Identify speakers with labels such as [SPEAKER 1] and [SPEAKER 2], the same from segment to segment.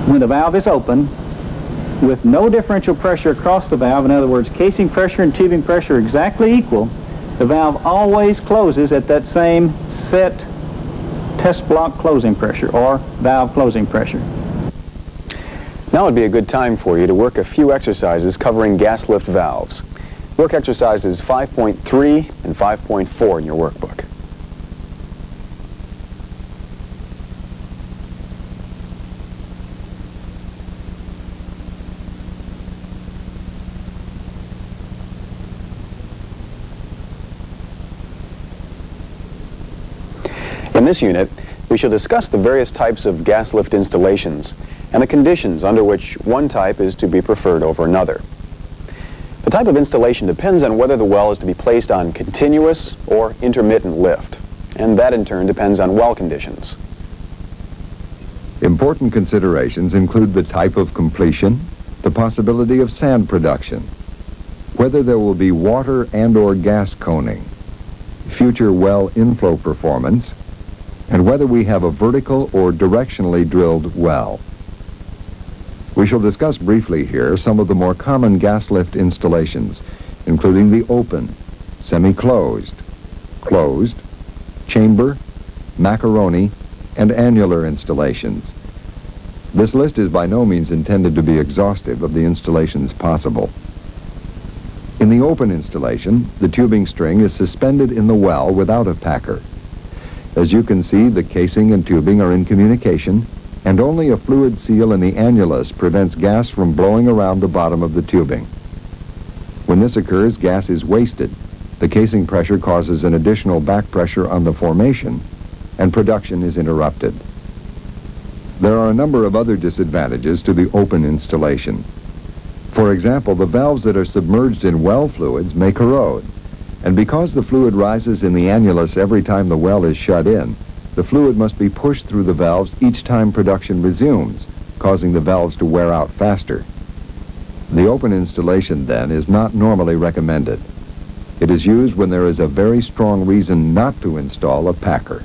[SPEAKER 1] when the valve is open, with no differential pressure across the valve, in other words, casing pressure and tubing pressure are exactly equal, the valve always closes at that same set test block closing pressure, or valve closing pressure.
[SPEAKER 2] Now would be a good time for you to work a few exercises covering gas lift valves. Work exercises 5.3 and 5.4 in your workbook. In this unit, we shall discuss the various types of gas lift installations and the conditions under which one type is to be preferred over another. The type of installation depends on whether the well is to be placed on continuous or intermittent lift, and that in turn depends on well conditions.
[SPEAKER 3] Important considerations include the type of completion, the possibility of sand production, whether there will be water and/or gas coning, future well inflow performance, and whether we have a vertical or directionally drilled well. We shall discuss briefly here some of the more common gas lift installations, including the open, semi-closed, closed, chamber, macaroni, and annular installations. This list is by no means intended to be exhaustive of the installations possible. In the open installation, the tubing string is suspended in the well without a packer. As you can see, the casing and tubing are in communication, and only a fluid seal in the annulus prevents gas from blowing around the bottom of the tubing. When this occurs, gas is wasted. The casing pressure causes an additional back pressure on the formation, and production is interrupted. There are a number of other disadvantages to the open installation. For example, the valves that are submerged in well fluids may corrode, and because the fluid rises in the annulus every time the well is shut in, the fluid must be pushed through the valves each time production resumes, causing the valves to wear out faster. The open installation, then, is not normally recommended. It is used when there is a very strong reason not to install a packer.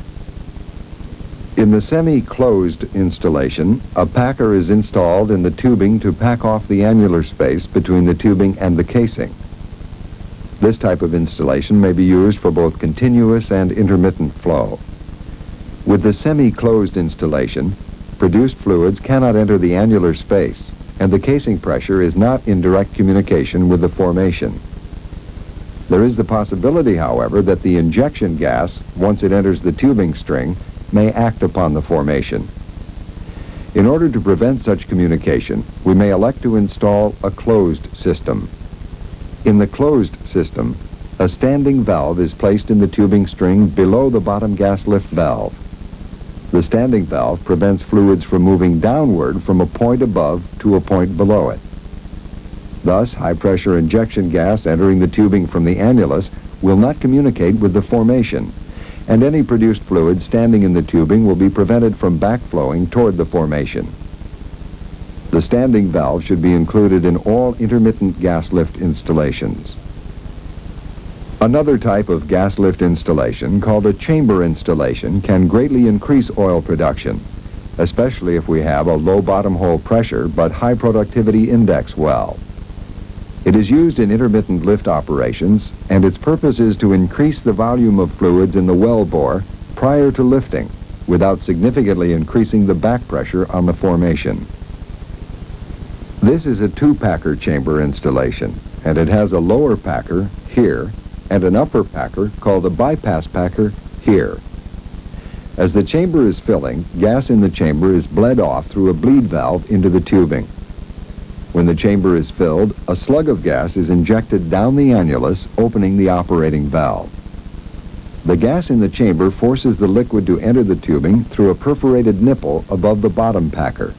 [SPEAKER 3] In the semi-closed installation, a packer is installed in the tubing to pack off the annular space between the tubing and the casing. This type of installation may be used for both continuous and intermittent flow. With the semi-closed installation, produced fluids cannot enter the annular space, and the casing pressure is not in direct communication with the formation. There is the possibility, however, that the injection gas, once it enters the tubing string, may act upon the formation. In order to prevent such communication, we may elect to install a closed system. In the closed system, a standing valve is placed in the tubing string below the bottom gas lift valve. The standing valve prevents fluids from moving downward from a point above to a point below it. Thus, high-pressure injection gas entering the tubing from the annulus will not communicate with the formation, and any produced fluid standing in the tubing will be prevented from backflowing toward the formation. The standing valve should be included in all intermittent gas lift installations. Another type of gas lift installation, called a chamber installation, can greatly increase oil production, especially if we have a low bottom hole pressure but high productivity index well. It is used in intermittent lift operations, and its purpose is to increase the volume of fluids in the well bore prior to lifting, without significantly increasing the back pressure on the formation. This is a two-packer chamber installation, and it has a lower packer here and an upper packer called a bypass packer here. As the chamber is filling, gas in the chamber is bled off through a bleed valve into the tubing. When the chamber is filled, a slug of gas is injected down the annulus, opening the operating valve. The gas in the chamber forces the liquid to enter the tubing through a perforated nipple above the bottom packer.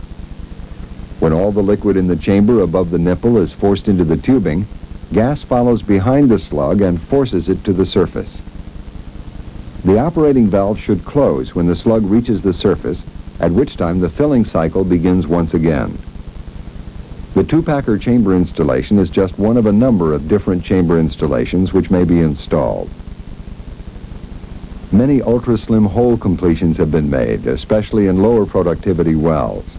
[SPEAKER 3] When all the liquid in the chamber above the nipple is forced into the tubing, gas follows behind the slug and forces it to the surface. The operating valve should close when the slug reaches the surface, at which time the filling cycle begins once again. The two-packer chamber installation is just one of a number of different chamber installations which may be installed. Many ultra-slim hole completions have been made, especially in lower productivity wells.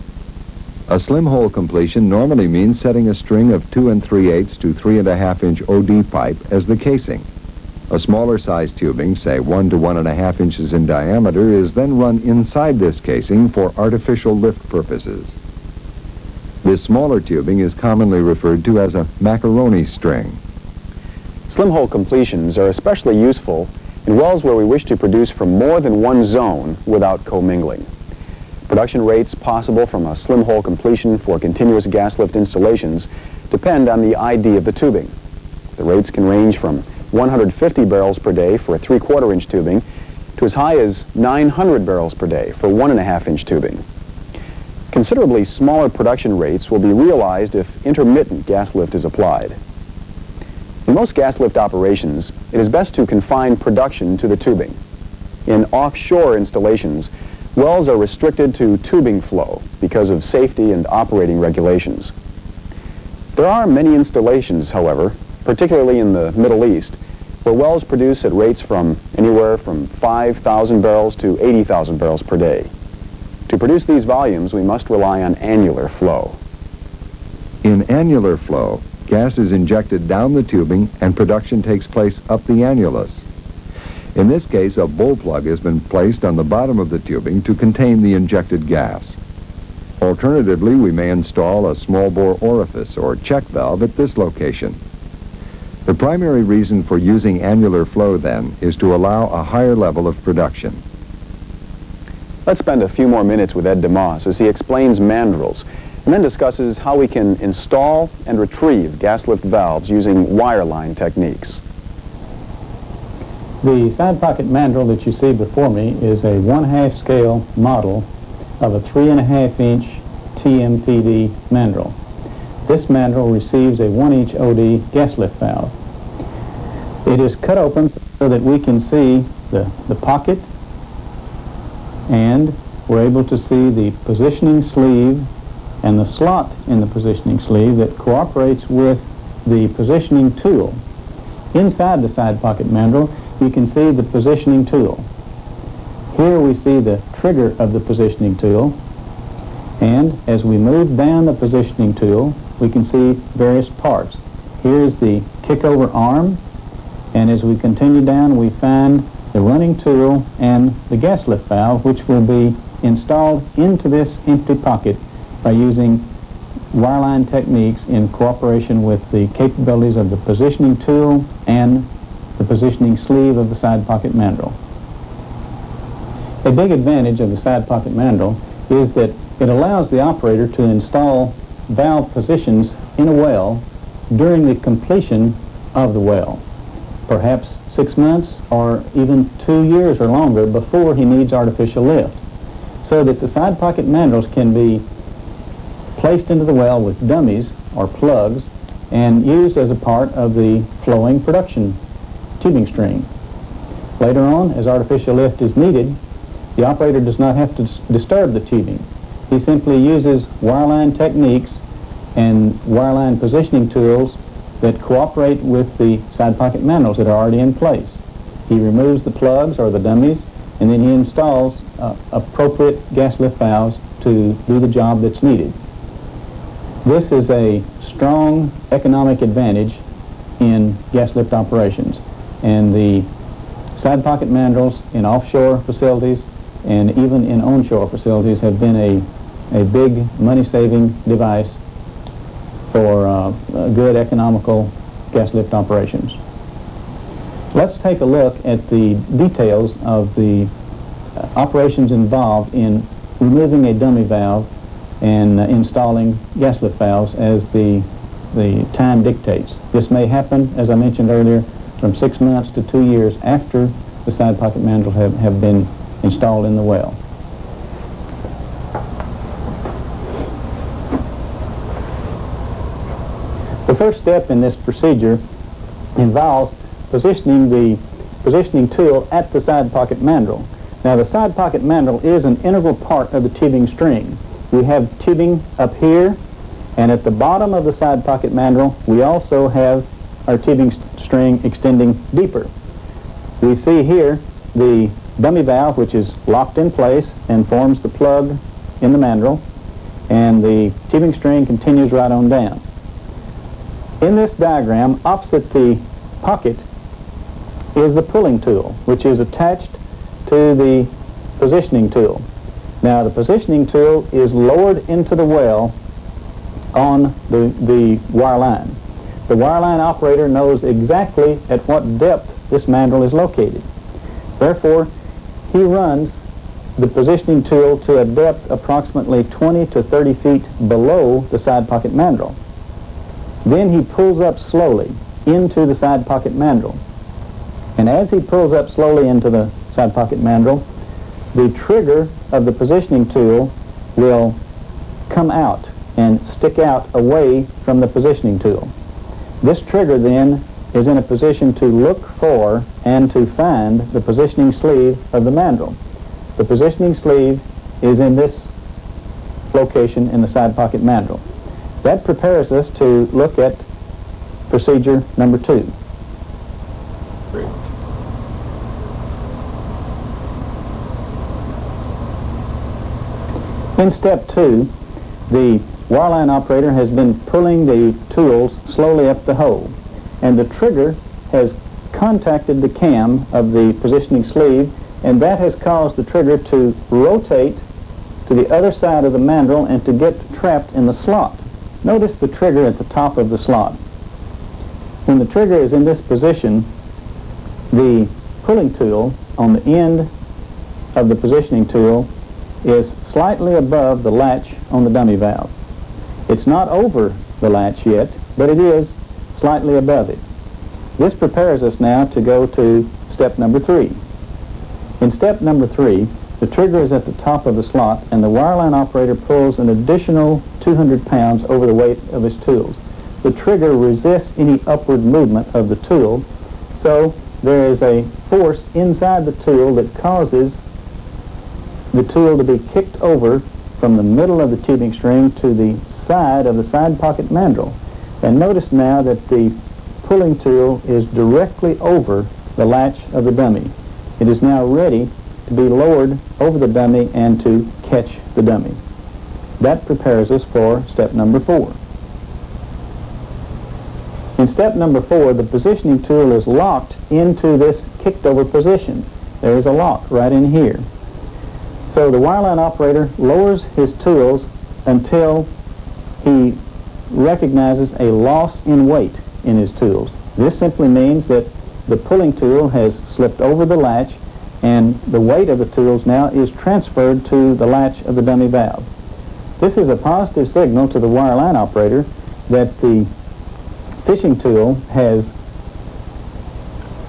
[SPEAKER 3] A slim hole completion normally means setting a string of 2 3/8 to 3½ inch OD pipe as the casing. A smaller size tubing, say 1 to 1½ inches in diameter, is then run inside this casing for artificial lift purposes. This smaller tubing is commonly referred to as a macaroni string.
[SPEAKER 2] Slim hole completions are especially useful in wells where we wish to produce from more than one zone without commingling. Production rates possible from a slim hole completion for continuous gas lift installations depend on the ID of the tubing. The rates can range from 150 barrels per day for a 3/4 inch tubing to as high as 900 barrels per day for 1½ inch tubing. Considerably smaller production rates will be realized if intermittent gas lift is applied. In most gas lift operations, it is best to confine production to the tubing. In offshore installations, wells are restricted to tubing flow because of safety and operating regulations. There are many installations, however, particularly in the Middle East, where wells produce at rates from anywhere from 5,000 barrels to 80,000 barrels per day. To produce these volumes, we must rely on annular flow.
[SPEAKER 3] In annular flow, gas is injected down the tubing and production takes place up the annulus. In this case, a bull plug has been placed on the bottom of the tubing to contain the injected gas. Alternatively, we may install a small bore orifice or check valve at this location. The primary reason for using annular flow, then, is to allow a higher level of production.
[SPEAKER 2] Let's spend a few more minutes with Ed DeMoss as he explains mandrels and then discusses how we can install and retrieve gas lift valves using wireline techniques.
[SPEAKER 1] The side pocket mandrel that you see before me is a 1/2 scale model of a 3½ inch TMPD mandrel. This mandrel receives a 1 inch OD gas lift valve. It is cut open so that we can see the pocket, and we're able to see the positioning sleeve and the slot in the positioning sleeve that cooperates with the positioning tool. Inside the side pocket mandrel, you can see the positioning tool. Here we see the trigger of the positioning tool, and as we move down the positioning tool, we can see various parts. Here is the kickover arm, and as we continue down, we find the running tool and the gas lift valve, which will be installed into this empty pocket by using wireline techniques in cooperation with the capabilities of the positioning tool and the positioning sleeve of the side pocket mandrel. A big advantage of the side pocket mandrel is that it allows the operator to install valve positions in a well during the completion of the well, perhaps 6 months or even 2 years or longer before he needs artificial lift, so that the side pocket mandrels can be placed into the well with dummies or plugs and used as a part of the flowing production tubing string. Later on, as artificial lift is needed, the operator does not have to disturb the tubing. He simply uses wireline techniques and wireline positioning tools that cooperate with the side pocket mandrels that are already in place. He removes the plugs or the dummies, and then he installs appropriate gas lift valves to do the job that's needed. This is a strong economic advantage in gas lift operations, and the side pocket mandrels in offshore facilities and even in onshore facilities have been a big money-saving device for good economical gas lift operations. Let's take a look at the details of the operations involved in removing a dummy valve and installing gas lift valves as the time dictates. This may happen, as I mentioned earlier, from 6 months to 2 years after the side pocket mandrels have been installed in the well. The first step in this procedure involves positioning the positioning tool at the side pocket mandrel. Now, the side pocket mandrel is an integral part of the tubing string. We have tubing up here, and at the bottom of the side pocket mandrel, we also have our tubing string extending deeper. We see here the dummy valve, which is locked in place and forms the plug in the mandrel. and the tubing string continues right on down. In this diagram, opposite the pocket is the pulling tool, which is attached to the positioning tool. Now, the positioning tool is lowered into the well on the wire line. The wireline operator knows exactly at what depth this mandrel is located. Therefore, he runs the positioning tool to a depth approximately 20 to 30 feet below the side pocket mandrel. Then he pulls up slowly into the side pocket mandrel. And as he pulls up slowly into the side pocket mandrel, the trigger of the positioning tool will come out and stick out away from the positioning tool. This trigger then is in a position to look for and to find the positioning sleeve of the mandrel. The positioning sleeve is in this location in the side pocket mandrel. That prepares us to look at procedure number 2.
[SPEAKER 2] Great.
[SPEAKER 1] In step 2, the wireline operator has been pulling the tools slowly up the hole, and the trigger has contacted the cam of the positioning sleeve, and that has caused the trigger to rotate to the other side of the mandrel and to get trapped in the slot. Notice the trigger at the top of the slot. When the trigger is in this position, the pulling tool on the end of the positioning tool is slightly above the latch on the dummy valve. It's not over the latch yet, but it is slightly above it. This prepares us now to go to step number 3. In step number 3, the trigger is at the top of the slot, and the wireline operator pulls an additional 200 pounds over the weight of his tools. The trigger resists any upward movement of the tool, so there is a force inside the tool that causes the tool to be kicked over from the middle of the tubing string to the side of the side pocket mandrel. And notice now that the pulling tool is directly over the latch of the dummy. It is now ready to be lowered over the dummy and to catch the dummy. That prepares us for step number 4. In step number 4, the positioning tool is locked into this kicked over position. There is a lock right in here. So the wireline operator lowers his tools until he recognizes a loss in weight in his tools. This simply means that the pulling tool has slipped over the latch, and the weight of the tools now is transferred to the latch of the dummy valve. This is a positive signal to the wireline operator that the fishing tool has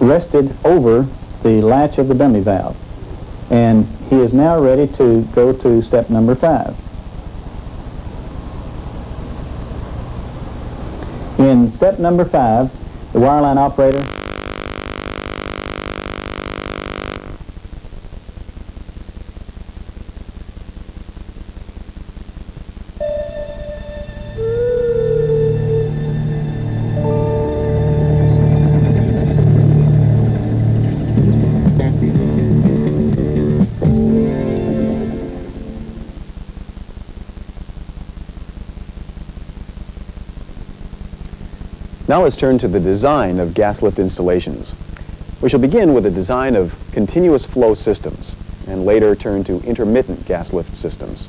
[SPEAKER 1] rested over the latch of the dummy valve, and he is now ready to go to step number 5. In step number 5, the wireline operator
[SPEAKER 2] Now let's turn to the design of gas lift installations. We shall begin with the design of continuous flow systems, and later turn to intermittent gas lift systems.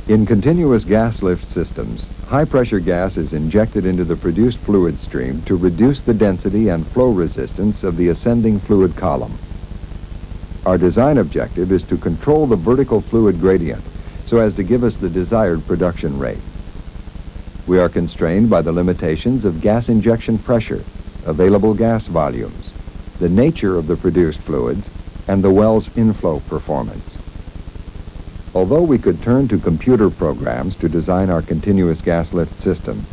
[SPEAKER 3] In continuous gas lift systems, high-pressure gas is injected into the produced fluid stream to reduce the density and flow resistance of the ascending fluid column. Our design objective is to control the vertical fluid gradient so as to give us the desired production rate. We are constrained by the limitations of gas injection pressure, available gas volumes, the nature of the produced fluids, and the well's inflow performance. Although we could turn to computer programs to design our continuous gas lift system,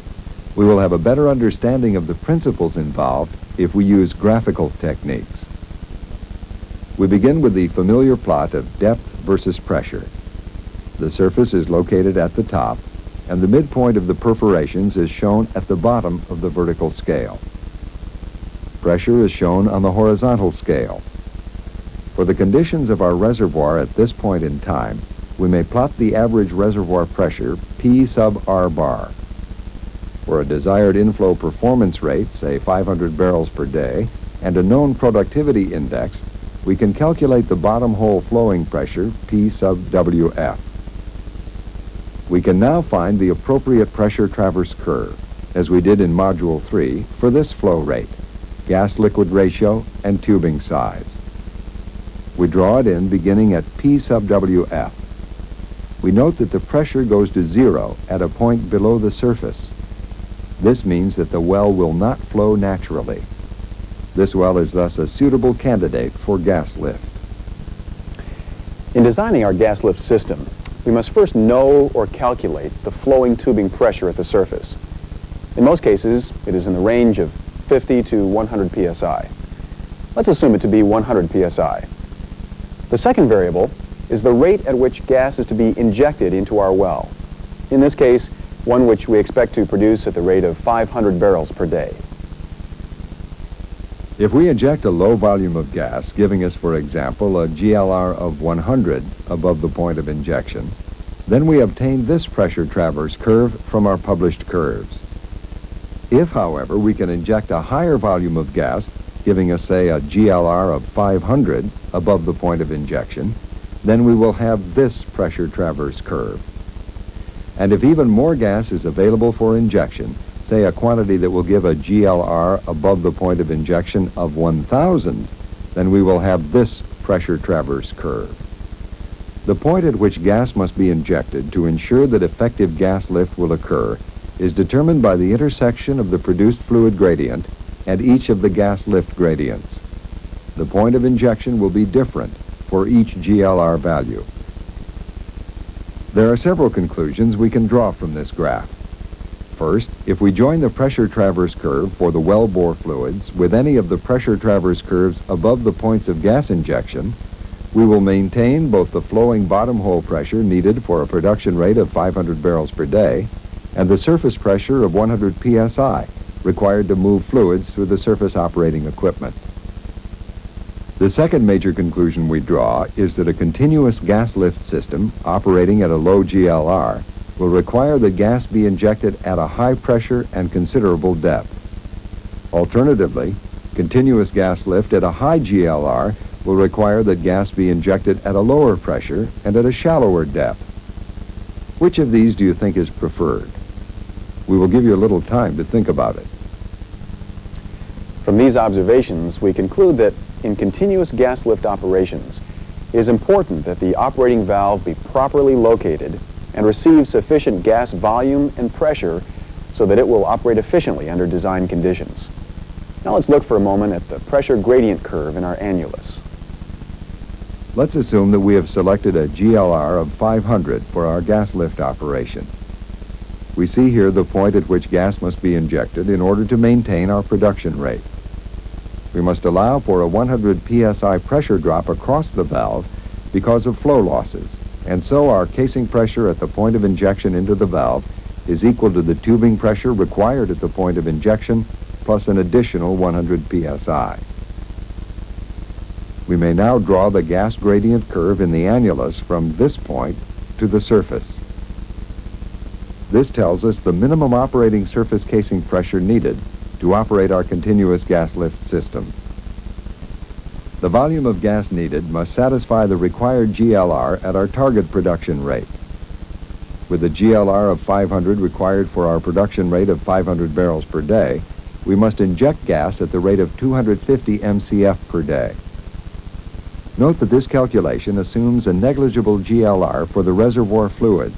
[SPEAKER 3] we will have a better understanding of the principles involved if we use graphical techniques. We begin with the familiar plot of depth versus pressure. The surface is located at the top, and the midpoint of the perforations is shown at the bottom of the vertical scale. Pressure is shown on the horizontal scale. For the conditions of our reservoir at this point in time, we may plot the average reservoir pressure P sub R bar. For a desired inflow performance rate, say 500 barrels per day, and a known productivity index, we can calculate the bottom hole flowing pressure P sub WF. We can now find the appropriate pressure traverse curve, as we did in Module 3, for this flow rate, gas-liquid ratio, and tubing size. We draw it in beginning at P sub WF. We note that the pressure goes to 0 at a point below the surface. This means that the well will not flow naturally. This well is thus a suitable candidate for gas lift.
[SPEAKER 2] In designing our gas lift system, we must first know or calculate the flowing tubing pressure at the surface. In most cases, it is in the range of 50 to 100 psi. Let's assume it to be 100 psi. The second variable is the rate at which gas is to be injected into our well. In this case, one which we expect to produce at the rate of 500 barrels per day.
[SPEAKER 3] If we inject a low volume of gas, giving us, for example, a GLR of 100 above the point of injection, then we obtain this pressure traverse curve from our published curves. If, however, we can inject a higher volume of gas, giving us, say, a GLR of 500 above the point of injection, then we will have this pressure traverse curve. And if even more gas is available for injection, say a quantity that will give a GLR above the point of injection of 1,000, then we will have this pressure traverse curve. The point at which gas must be injected to ensure that effective gas lift will occur is determined by the intersection of the produced fluid gradient and each of the gas lift gradients. The point of injection will be different for each GLR value. There are several conclusions we can draw from this graph. First, if we join the pressure traverse curve for the wellbore fluids with any of the pressure traverse curves above the points of gas injection, we will maintain both the flowing bottom hole pressure needed for a production rate of 500 barrels per day and the surface pressure of 100 psi required to move fluids through the surface operating equipment. The second major conclusion we draw is that a continuous gas lift system operating at a low GLR will require that gas be injected at a high pressure and considerable depth. Alternatively, continuous gas lift at a high GLR will require that gas be injected at a lower pressure and at a shallower depth. Which of these do you think is preferred? We will give you a little time to think about it.
[SPEAKER 2] From these observations, we conclude that in continuous gas lift operations, it is important that the operating valve be properly located and receive sufficient gas volume and pressure so that it will operate efficiently under design conditions. Now let's look for a moment at the pressure gradient curve in our annulus.
[SPEAKER 3] Let's assume that we have selected a GLR of 500 for our gas lift operation. We see here the point at which gas must be injected in order to maintain our production rate. We must allow for a 100 psi pressure drop across the valve because of flow losses, and so our casing pressure at the point of injection into the valve is equal to the tubing pressure required at the point of injection plus an additional 100 psi. We may now draw the gas gradient curve in the annulus from this point to the surface. This tells us the minimum operating surface casing pressure needed to operate our continuous gas lift system. The volume of gas needed must satisfy the required GLR at our target production rate. With a GLR of 500 required for our production rate of 500 barrels per day, we must inject gas at the rate of 250 MCF per day. Note that this calculation assumes a negligible GLR for the reservoir fluids.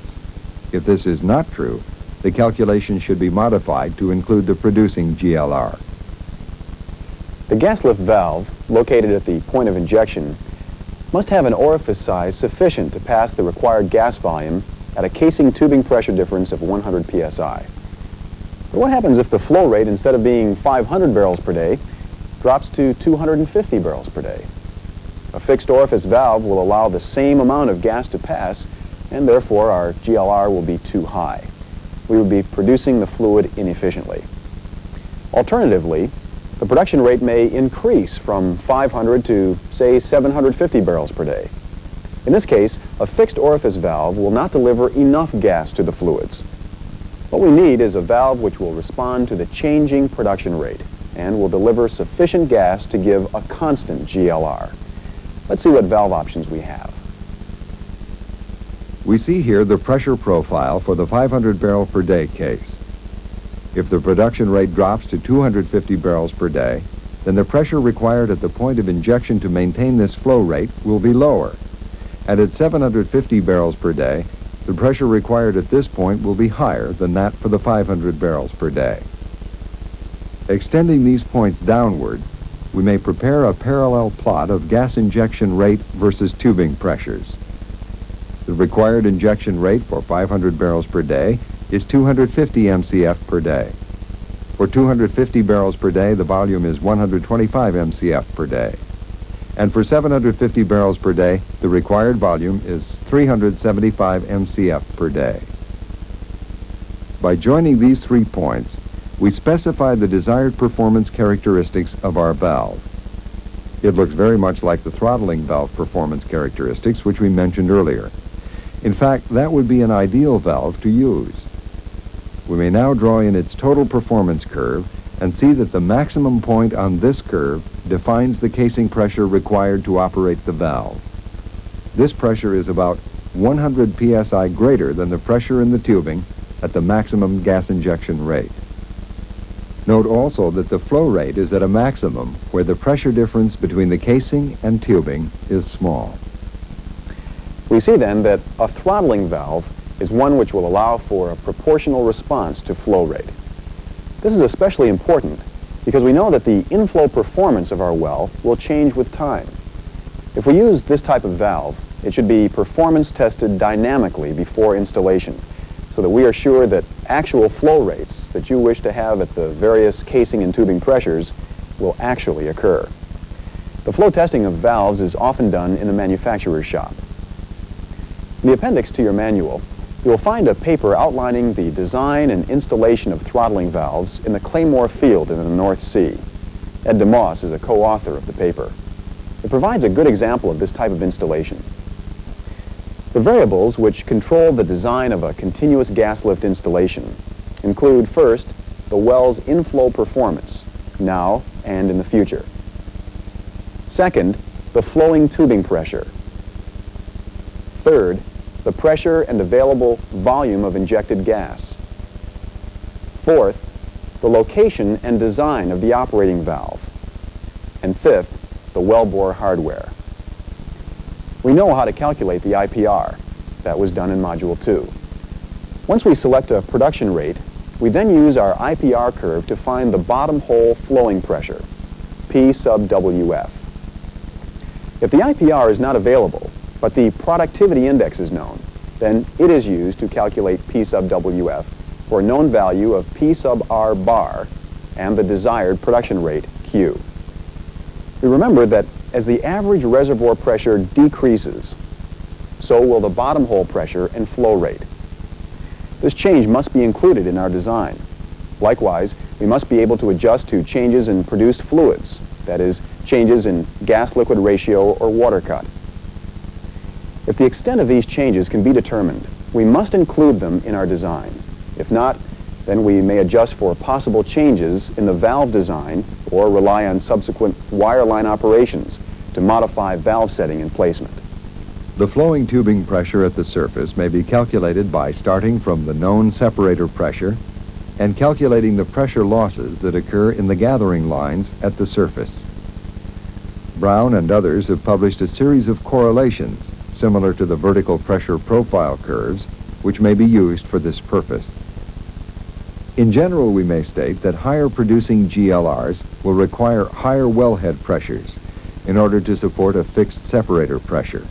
[SPEAKER 3] If this is not true, the calculation should be modified to include the producing GLR.
[SPEAKER 2] The gas lift valve, located at the point of injection, must have an orifice size sufficient to pass the required gas volume at a casing tubing pressure difference of 100 psi. But what happens if the flow rate, instead of being 500 barrels per day, drops to 250 barrels per day? A fixed orifice valve will allow the same amount of gas to pass, and therefore our GLR will be too high. We will be producing the fluid inefficiently. Alternatively, the production rate may increase from 500 to, say, 750 barrels per day. In this case, a fixed orifice valve will not deliver enough gas to the fluids. What we need is a valve which will respond to the changing production rate and will deliver sufficient gas to give a constant GLR. Let's see what valve options we have.
[SPEAKER 3] We see here the pressure profile for the 500 barrel per day case. If the production rate drops to 250 barrels per day, then the pressure required at the point of injection to maintain this flow rate will be lower. And at 750 barrels per day, the pressure required at this point will be higher than that for the 500 barrels per day. Extending these points downward, we may prepare a parallel plot of gas injection rate versus tubing pressures. The required injection rate for 500 barrels per day is 250 MCF per day. For 250 barrels per day, the volume is 125 MCF per day. And for 750 barrels per day, the required volume is 375 MCF per day. By joining these 3 points, we specify the desired performance characteristics of our valve. It looks very much like the throttling valve performance characteristics which we mentioned earlier. In fact, that would be an ideal valve to use. We may now draw in its total performance curve and see that the maximum point on this curve defines the casing pressure required to operate the valve. This pressure is about 100 psi greater than the pressure in the tubing at the maximum gas injection rate. Note also that the flow rate is at a maximum where the pressure difference between the casing and tubing is small.
[SPEAKER 2] We see then that a throttling valve is one which will allow for a proportional response to flow rate. This is especially important because we know that the inflow performance of our well will change with time. If we use this type of valve, it should be performance tested dynamically before installation so that we are sure that actual flow rates that you wish to have at the various casing and tubing pressures will actually occur. The flow testing of valves is often done in the manufacturer's shop. In the appendix to your manual, you will find a paper outlining the design and installation of throttling valves in the Claymore field in the North Sea. Ed DeMoss is a co-author of the paper. It provides a good example of this type of installation. The variables which control the design of a continuous gas lift installation include, first, the well's inflow performance, now and in the future. Second, the flowing tubing pressure. Third, the pressure and available volume of injected gas. Fourth, the location and design of the operating valve. And fifth, the wellbore hardware. We know how to calculate the IPR. That was done in Module 2. Once we select a production rate, we then use our IPR curve to find the bottom hole flowing pressure, P sub WF. If the IPR is not available, but the productivity index is known, then it is used to calculate P sub WF for a known value of P sub R bar and the desired production rate, Q. We remember that as the average reservoir pressure decreases, so will the bottom hole pressure and flow rate. This change must be included in our design. Likewise, we must be able to adjust to changes in produced fluids, that is, changes in gas-liquid ratio or water cut. If the extent of these changes can be determined, we must include them in our design. If not, then we may adjust for possible changes in the valve design or rely on subsequent wireline operations to modify valve setting and placement.
[SPEAKER 3] The flowing tubing pressure at the surface may be calculated by starting from the known separator pressure and calculating the pressure losses that occur in the gathering lines at the surface. Brown and others have published a series of correlations similar to the vertical pressure profile curves, which may be used for this purpose. In general, we may state that higher producing GLRs will require higher wellhead pressures in order to support a fixed separator pressure.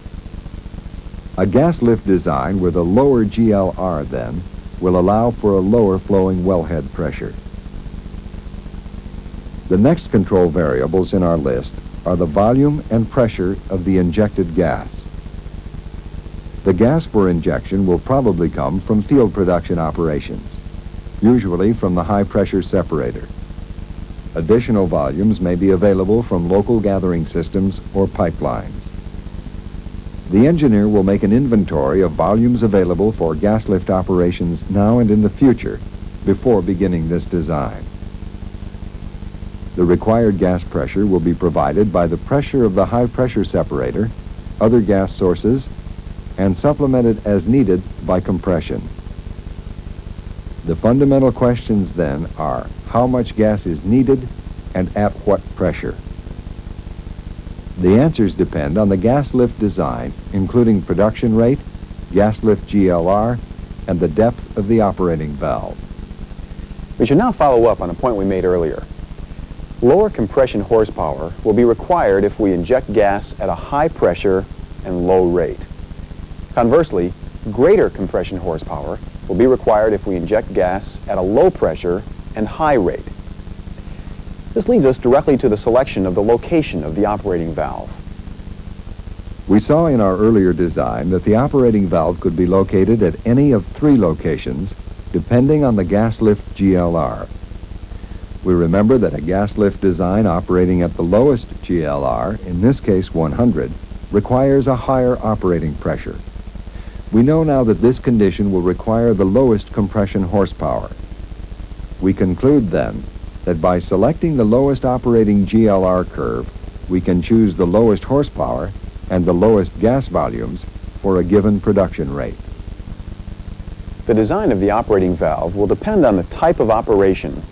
[SPEAKER 3] A gas lift design with a lower GLR, then, will allow for a lower flowing wellhead pressure. The next control variables in our list are the volume and pressure of the injected gas. The gas for injection will probably come from field production operations, usually from the high-pressure separator. Additional volumes may be available from local gathering systems or pipelines. The engineer will make an inventory of volumes available for gas lift operations now and in the future before beginning this design. The required gas pressure will be provided by the pressure of the high pressure separator, other gas sources, and supplemented as needed by compression. The fundamental questions then are how much gas is needed and at what pressure. The answers depend on the gas lift design, including production rate, gas lift GLR, and the depth of the operating valve.
[SPEAKER 2] We should now follow up on a point we made earlier. Lower compression horsepower will be required if we inject gas at a high pressure and low rate. Conversely, greater compression horsepower will be required if we inject gas at a low pressure and high rate. This leads us directly to the selection of the location of the operating valve.
[SPEAKER 3] We saw in our earlier design that the operating valve could be located at any of 3 locations, depending on the gas lift GLR. We remember that a gas lift design operating at the lowest GLR, in this case 100, requires a higher operating pressure. We know now that this condition will require the lowest compression horsepower. We conclude then that by selecting the lowest operating GLR curve, we can choose the lowest horsepower and the lowest gas volumes for a given production rate.
[SPEAKER 2] The design of the operating valve will depend on the type of operation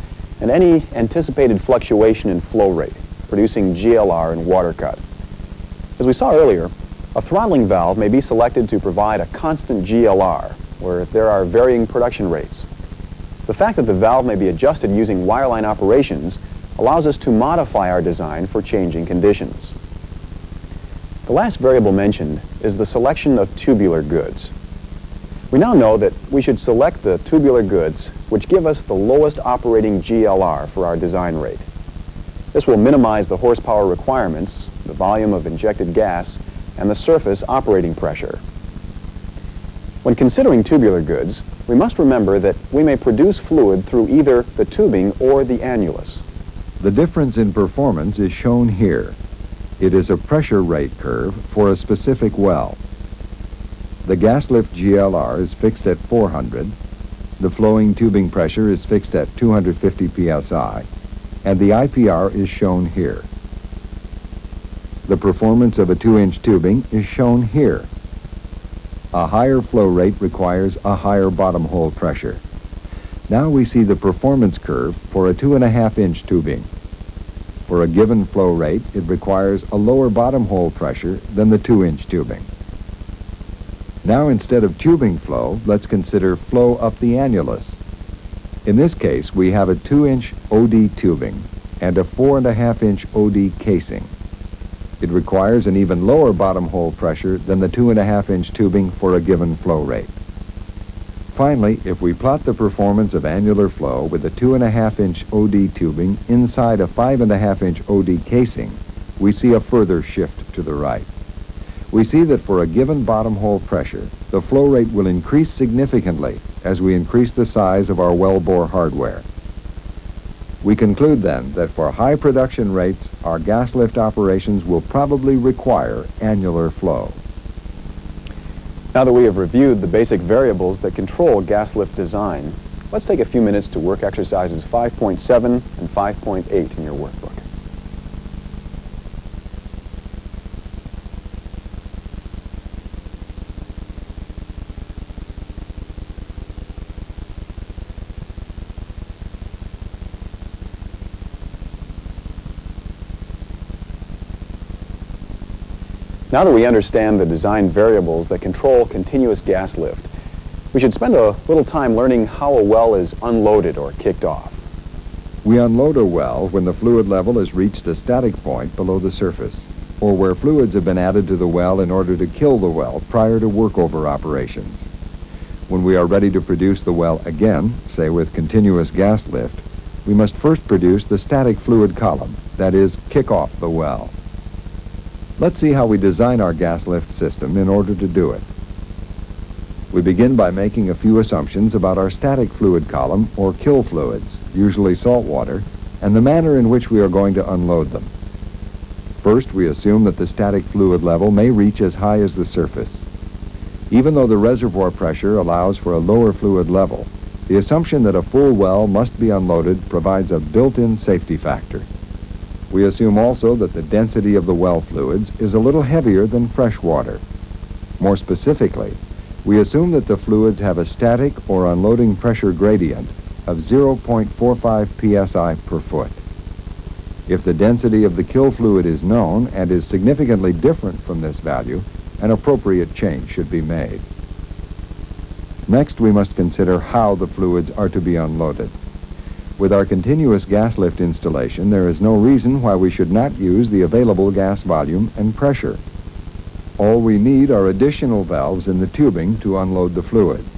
[SPEAKER 2] and any anticipated fluctuation in flow rate, producing GLR and water cut. As we saw earlier, a throttling valve may be selected to provide a constant GLR, where there are varying production rates. The fact that the valve may be adjusted using wireline operations allows us to modify our design for changing conditions. The last variable mentioned is the selection of tubular goods. We now know that we should select the tubular goods which give us the lowest operating GLR for our design rate. This will minimize the horsepower requirements, the volume of injected gas, and the surface operating pressure. When considering tubular goods, we must remember that we may produce fluid through either the tubing or the annulus.
[SPEAKER 3] The difference in performance is shown here. It is a pressure rate curve for a specific well. The gas lift GLR is fixed at 400, the flowing tubing pressure is fixed at 250 psi, and the IPR is shown here. The performance of a 2-inch tubing is shown here. A higher flow rate requires a higher bottom hole pressure. Now we see the performance curve for a 2.5-inch tubing. For a given flow rate, it requires a lower bottom hole pressure than the 2-inch tubing. Now instead of tubing flow, let's consider flow up the annulus. In this case, we have a 2-inch OD tubing and a 4.5-inch OD casing. It requires an even lower bottom hole pressure than the 2.5-inch tubing for a given flow rate. Finally, if we plot the performance of annular flow with a 2.5-inch OD tubing inside a 5.5-inch OD casing, we see a further shift to the right. We see that for a given bottom hole pressure, the flow rate will increase significantly as we increase the size of our wellbore hardware. We conclude then that for high production rates, our gas lift operations will probably require annular flow.
[SPEAKER 2] Now that we have reviewed the basic variables that control gas lift design, let's take a few minutes to work exercises 5.7 and 5.8 in your workbook. Now that we understand the design variables that control continuous gas lift, we should spend a little time learning how a well is unloaded or kicked off.
[SPEAKER 3] We unload a well when the fluid level has reached a static point below the surface, or where fluids have been added to the well in order to kill the well prior to workover operations. When we are ready to produce the well again, say with continuous gas lift, we must first produce the static fluid column, that is, kick off the well. Let's see how we design our gas lift system in order to do it. We begin by making a few assumptions about our static fluid column or kill fluids, usually salt water, and the manner in which we are going to unload them. First, we assume that the static fluid level may reach as high as the surface. Even though the reservoir pressure allows for a lower fluid level, the assumption that a full well must be unloaded provides a built-in safety factor. We assume also that the density of the well fluids is a little heavier than fresh water. More specifically, we assume that the fluids have a static or unloading pressure gradient of 0.45 psi per foot. If the density of the kill fluid is known and is significantly different from this value, an appropriate change should be made. Next, we must consider how the fluids are to be unloaded. With our continuous gas lift installation, there is no reason why we should not use the available gas volume and pressure. All we need are additional valves in the tubing to unload the fluids.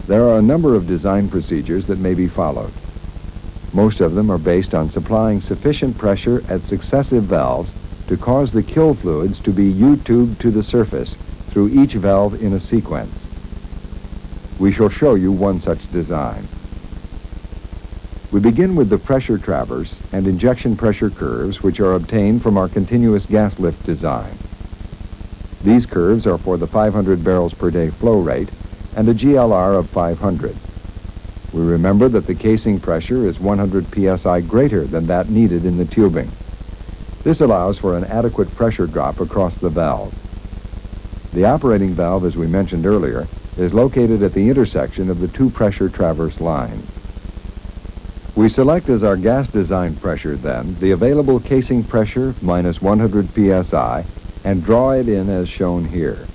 [SPEAKER 3] There are a number of design procedures that may be followed. Most of them are based on supplying sufficient pressure at successive valves to cause the kill fluids to be U-tubed to the surface through each valve in a sequence. We shall show you one such design. We begin with the pressure traverse and injection pressure curves, which are obtained from our continuous gas lift design. These curves are for the 500 barrels per day flow rate and a GLR of 500. We remember that the casing pressure is 100 psi greater than that needed in the tubing. This allows for an adequate pressure drop across the valve. The operating valve, as we mentioned earlier, is located at the intersection of the two pressure traverse lines. We select as our gas design pressure, then, the available casing pressure minus 100 psi and draw it in as shown here.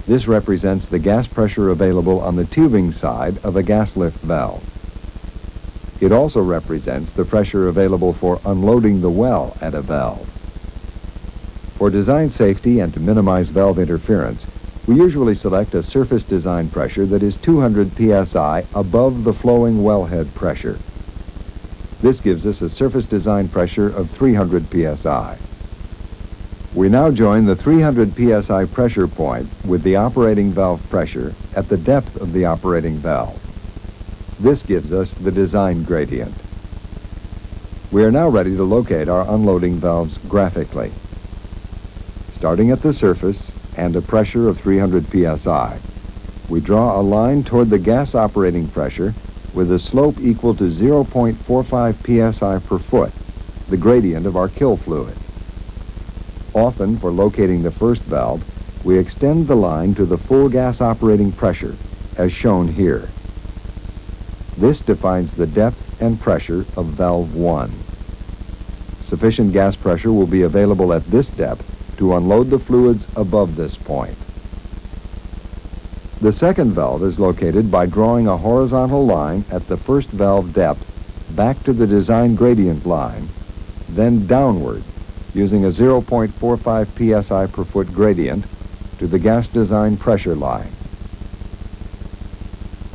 [SPEAKER 3] This represents the gas pressure available on the tubing side of a gas lift valve. It also represents the pressure available for unloading the well at a valve. For design safety and to minimize valve interference, we usually select a surface design pressure that is 200 psi above the flowing wellhead pressure. This gives us a surface design pressure of 300 psi. We now join the 300 psi pressure point with the operating valve pressure at the depth of the operating valve. This gives us the design gradient. We are now ready to locate our unloading valves graphically. Starting at the surface and a pressure of 300 psi, we draw a line toward the gas operating pressure with a slope equal to 0.45 psi per foot, the gradient of our kill fluid. Often, for locating the first valve, we extend the line to the full gas operating pressure, as shown here. This defines the depth and pressure of valve 1. Sufficient gas pressure will be available at this depth to unload the fluids above this point. The second valve is located by drawing a horizontal line at the first valve depth back to the design gradient line, then downward using a 0.45 psi per foot gradient to the gas design pressure line.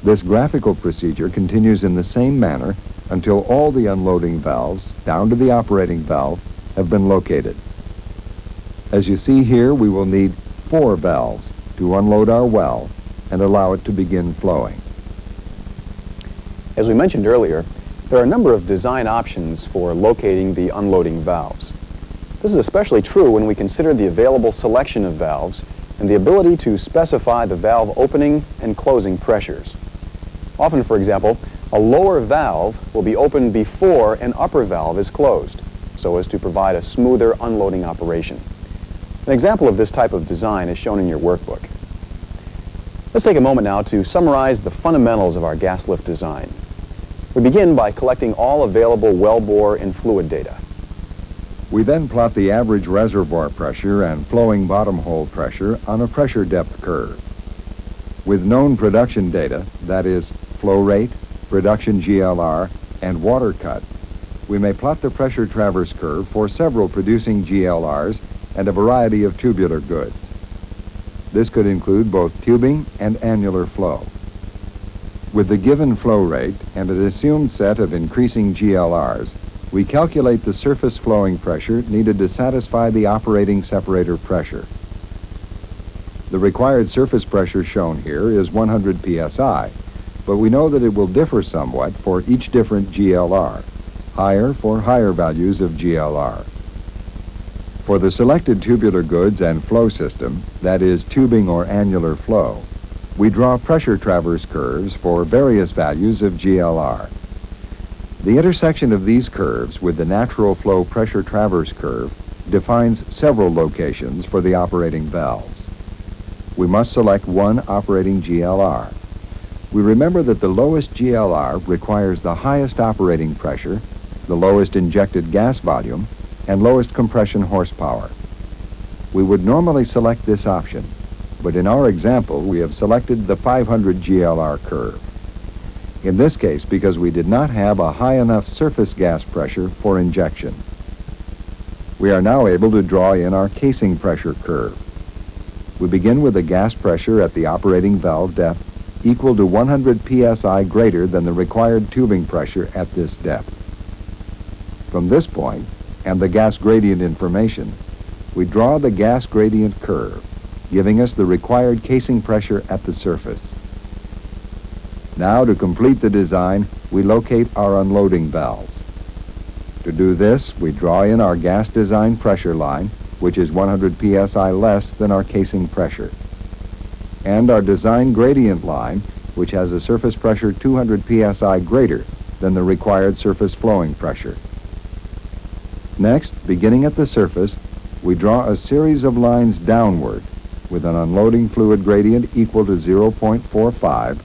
[SPEAKER 3] This graphical procedure continues in the same manner until all the unloading valves, down to the operating valve, have been located. As you see here, we will need 4 valves to unload our well and allow it to begin flowing.
[SPEAKER 2] As we mentioned earlier, there are a number of design options for locating the unloading valves. This is especially true when we consider the available selection of valves and the ability to specify the valve opening and closing pressures. Often, for example, a lower valve will be opened before an upper valve is closed, so as to provide a smoother unloading operation. An example of this type of design is shown in your workbook. Let's take a moment now to summarize the fundamentals of our gas lift design. We begin by collecting all available wellbore and fluid data.
[SPEAKER 3] We then plot the average reservoir pressure and flowing bottom hole pressure on a pressure depth curve. With known production data, that is, flow rate, production GLR, and water cut, we may plot the pressure traverse curve for several producing GLRs and a variety of tubular goods. This could include both tubing and annular flow. With the given flow rate and an assumed set of increasing GLRs, we calculate the surface flowing pressure needed to satisfy the operating separator pressure. The required surface pressure shown here is 100 psi, but we know that it will differ somewhat for each different GLR, higher for higher values of GLR. For the selected tubular goods and flow system, that is tubing or annular flow, we draw pressure traverse curves for various values of GLR. The intersection of these curves with the natural flow pressure traverse curve defines several locations for the operating valves. We must select one operating GLR. We remember that the lowest GLR requires the highest operating pressure, the lowest injected gas volume, and lowest compression horsepower. We would normally select this option, but in our example we have selected the 500 GLR curve. In this case, because we did not have a high enough surface gas pressure for injection. We are now able to draw in our casing pressure curve. We begin with a gas pressure at the operating valve depth equal to 100 psi greater than the required tubing pressure at this depth. From this point, and the gas gradient information, we draw the gas gradient curve, giving us the required casing pressure at the surface. Now, to complete the design, we locate our unloading valves. To do this, we draw in our gas design pressure line, which is 100 psi less than our casing pressure, and our design gradient line, which has a surface pressure 200 psi greater than the required surface flowing pressure. Next, beginning at the surface, we draw a series of lines downward with an unloading fluid gradient equal to 0.45